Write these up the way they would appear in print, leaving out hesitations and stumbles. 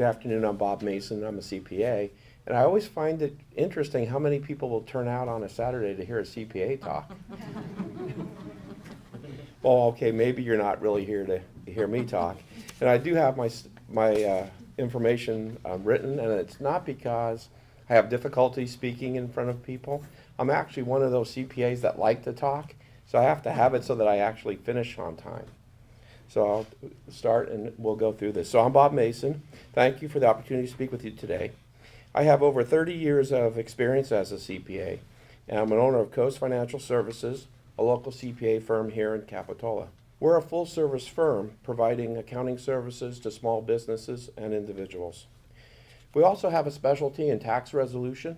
Good afternoon, I'm Bob Mason, I'm a CPA, and I always find it interesting how many people will turn out on a Saturday to hear a CPA talk. Well, okay, maybe you're not really here to hear me talk. And I do have my information written, and it's not because I have difficulty speaking in front of people. I'm actually one of those CPAs that like to talk, so I have to have it so that I actually finish on time. So I'll start and we'll go through this. So I'm Bob Mason. Thank you for the opportunity to speak with you today. I have over 30 years of experience as a CPA, and I'm an owner of Coast Financial Services, a local CPA firm here in Capitola. We're a full-service firm providing accounting services to small businesses and individuals. We also have a specialty in tax resolution.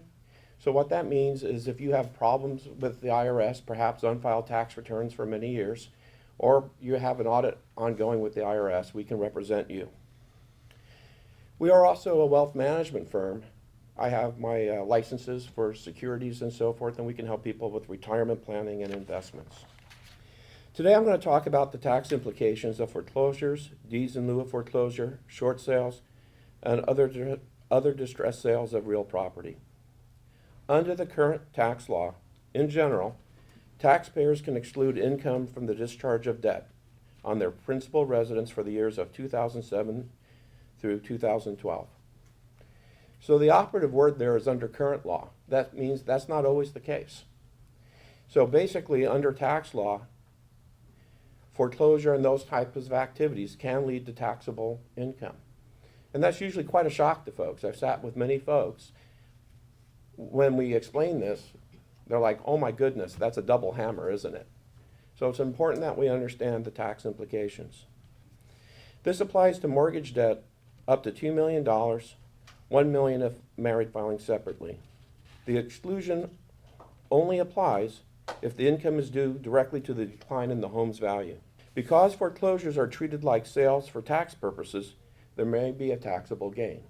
So what that means is if you have problems with the IRS, perhaps unfiled tax returns for many years, or you have an audit ongoing with the IRS, we can represent you. We are also a wealth management firm. I have my licenses for securities and so forth, and we can help people with retirement planning and investments. Today I'm going to talk about the tax implications of foreclosures, deeds in lieu of foreclosure, short sales, and other distressed sales of real property. Under the current tax law, in general, taxpayers can exclude income from the discharge of debt on their principal residence for the years of 2007 through 2012. So the operative word there is under current law. That means that's not always the case. So basically, under tax law, foreclosure and those types of activities can lead to taxable income. And that's usually quite a shock to folks. I've sat with many folks. When we explain this, they're like, oh my goodness, that's a double hammer, isn't it? So it's important that we understand the tax implications. This applies to mortgage debt up to $2 million, $1 million if married filing separately. The exclusion only applies if the income is due directly to the decline in the home's value. Because foreclosures are treated like sales for tax purposes, there may be a taxable gain.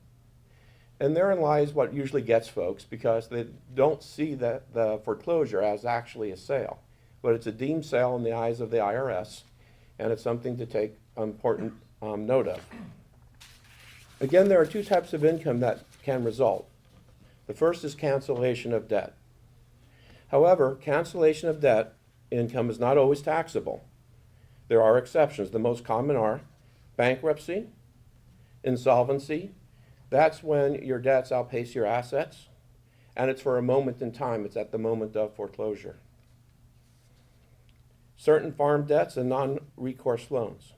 And therein lies what usually gets folks, because they don't see the foreclosure as actually a sale. But it's a deemed sale in the eyes of the IRS, and it's something to take important note of. Again, there are two types of income that can result. The first is cancellation of debt. However, cancellation of debt income is not always taxable. There are exceptions. The most common are bankruptcy, insolvency. That's when your debts outpace your assets, and it's for a moment in time. It's at the moment of foreclosure. Certain farm debts and non-recourse loans.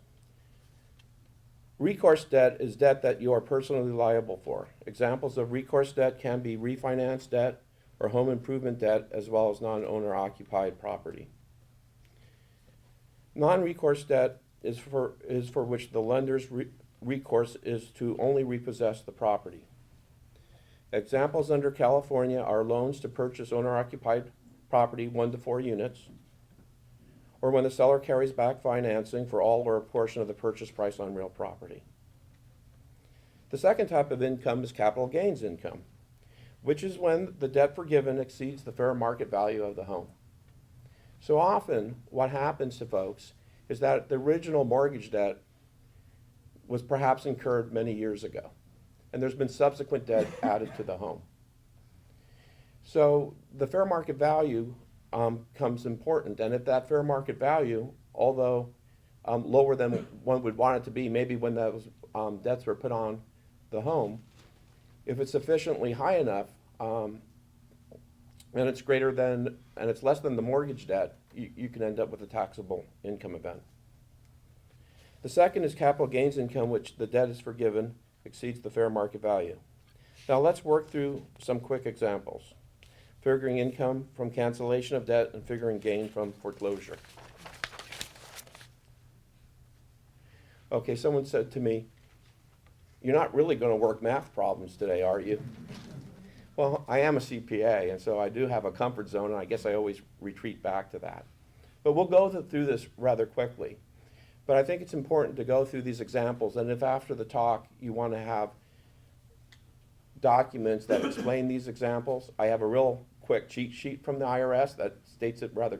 Recourse debt is debt that you are personally liable for. Examples of recourse debt can be refinance debt or home improvement debt, as well as non-owner occupied property. Non-recourse debt is for which the lender's recourse is to only repossess the property. Examples under California are loans to purchase owner-occupied property 1 to 4 units, or when the seller carries back financing for all or a portion of the purchase price on real property. The second type of income is capital gains income, which is when the debt forgiven exceeds the fair market value of the home. So often what happens to folks is that the original mortgage debt was perhaps incurred many years ago, and there's been subsequent debt added to the home. So the fair market value comes important, and if that fair market value, although lower than one would want it to be, maybe when those debts were put on the home, if it's sufficiently high enough, and it's greater than, and it's less than the mortgage debt, you can end up with a taxable income event. The second is capital gains income, which the debt is forgiven exceeds the fair market value. Now let's work through some quick examples. Figuring income from cancellation of debt and figuring gain from foreclosure. Okay, someone said to me, you're not really going to work math problems today, are you? Well, I am a CPA, and so I do have a comfort zone, and I guess I always retreat back to that. But we'll go through this rather quickly. But I think it's important to go through these examples, and if after the talk you want to have documents that explain these examples, I have a real quick cheat sheet from the IRS that states it rather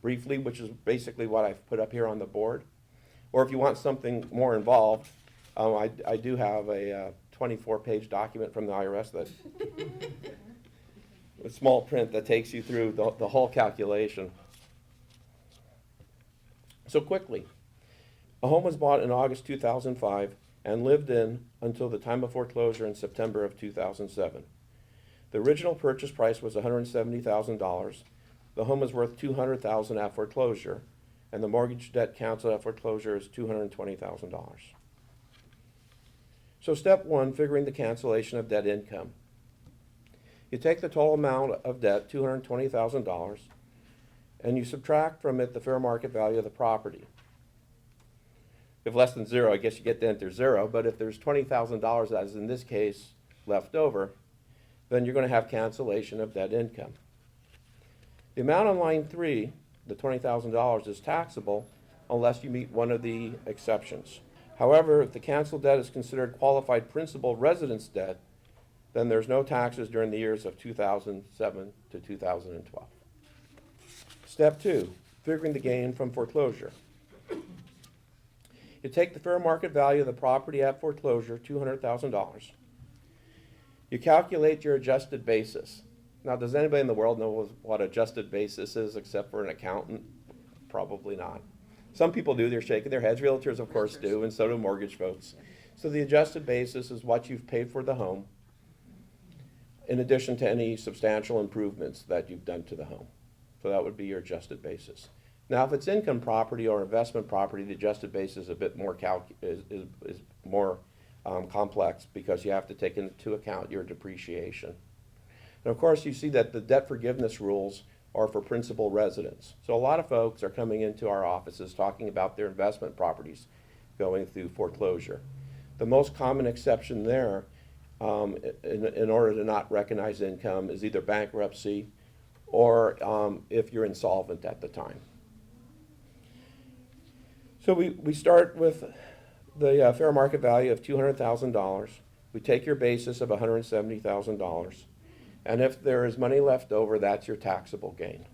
briefly, which is basically what I've put up here on the board. Or if you want something more involved, I do have a 24-page document from the IRS that, with small print that takes you through the whole calculation. So quickly, a home was bought in August 2005 and lived in until the time of foreclosure in September of 2007. The original purchase price was $170,000. The home is worth $200,000 at foreclosure, and the mortgage debt canceled at foreclosure is $220,000. So step one, figuring the cancellation of debt income. You take the total amount of debt, $220,000, and you subtract from it the fair market value of the property. If less than zero, I guess you get to enter zero, but if there's $20,000, as in this case, left over, then you're going to have cancellation of debt income. The amount on line 3, the $20,000, is taxable unless you meet one of the exceptions. However, if the canceled debt is considered qualified principal residence debt, then there's no taxes during the years of 2007 to 2012. Step 2, figuring the gain from foreclosure. You take the fair market value of the property at foreclosure, $200,000. You calculate your adjusted basis. Now, does anybody in the world know what adjusted basis is except for an accountant? Probably not. Some people do, they're shaking their heads. Realtors, of course, do, and so do mortgage folks. So the adjusted basis is what you've paid for the home, in addition to any substantial improvements that you've done to the home. So that would be your adjusted basis. Now, if it's income property or investment property, the adjusted basis is a bit more complex because you have to take into account your depreciation. And of course, you see that the debt forgiveness rules are for principal residents. So a lot of folks are coming into our offices talking about their investment properties going through foreclosure. The most common exception there, in order to not recognize income, is either bankruptcy or if you're insolvent at the time. So we start with the fair market value of $200,000. We take your basis of $170,000. And if there is money left over, that's your taxable gain.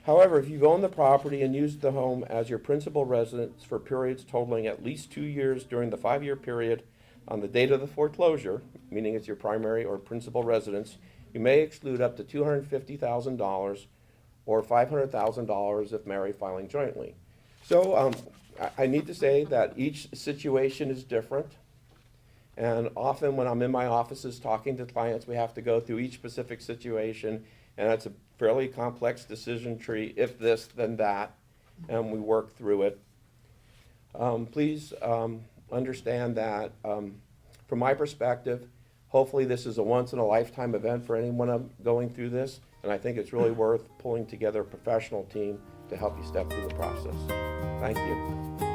However, if you've owned the property and used the home as your principal residence for periods totaling at least 2 years during the 5-year period on the date of the foreclosure, meaning it's your primary or principal residence, you may exclude up to $250,000 or $500,000 if married filing jointly. So I need to say that each situation is different. And often when I'm in my offices talking to clients, we have to go through each specific situation, and it's a fairly complex decision tree, if this, then that, and we work through it. Please understand that from my perspective, hopefully this is a once-in-a-lifetime event for anyone going through this, and I think it's really worth pulling together a professional team to help you step through the process. Thank you.